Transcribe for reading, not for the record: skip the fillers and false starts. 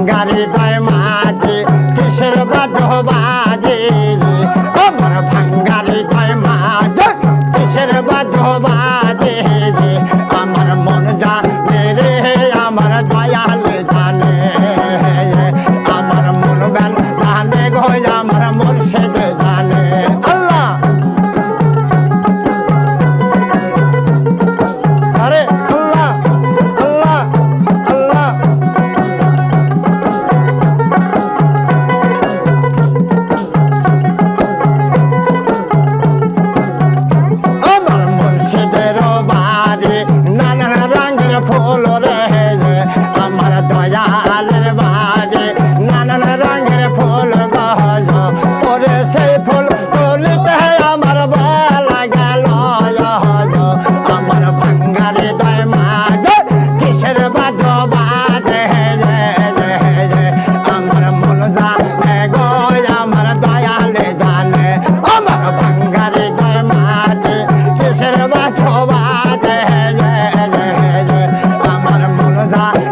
ভাঙ্গারি দয় মাঝে কিসের বাজো বাজে আমার ভাঙ্গারি দয় মাঝে কিসের বাজো বাজে আমার মন জানে রে আমার দয়াল জানে আমার মন বেন জানে গো আমার মুর্শিদ জানে আল্লাহ আরে আল্লাহ আল্লাহ আল্লাহ আমার মুর্শিদের বাড়ি নানান রঙের ফুল রে আমার দয়ালের বাড়ি নানান রঙের ফুল গজ ওরে সেই ফুল তুলিতে আমার বেলা গেল আমার ভাঙ্গারি দয় মাঝে কিসের বাজো বাজে আমার মন জানে গো আমার দয়ালে জানে আমার ভাঙ্গারি দয় মাঝে কিসের বাজো বাজে আমার মন জানে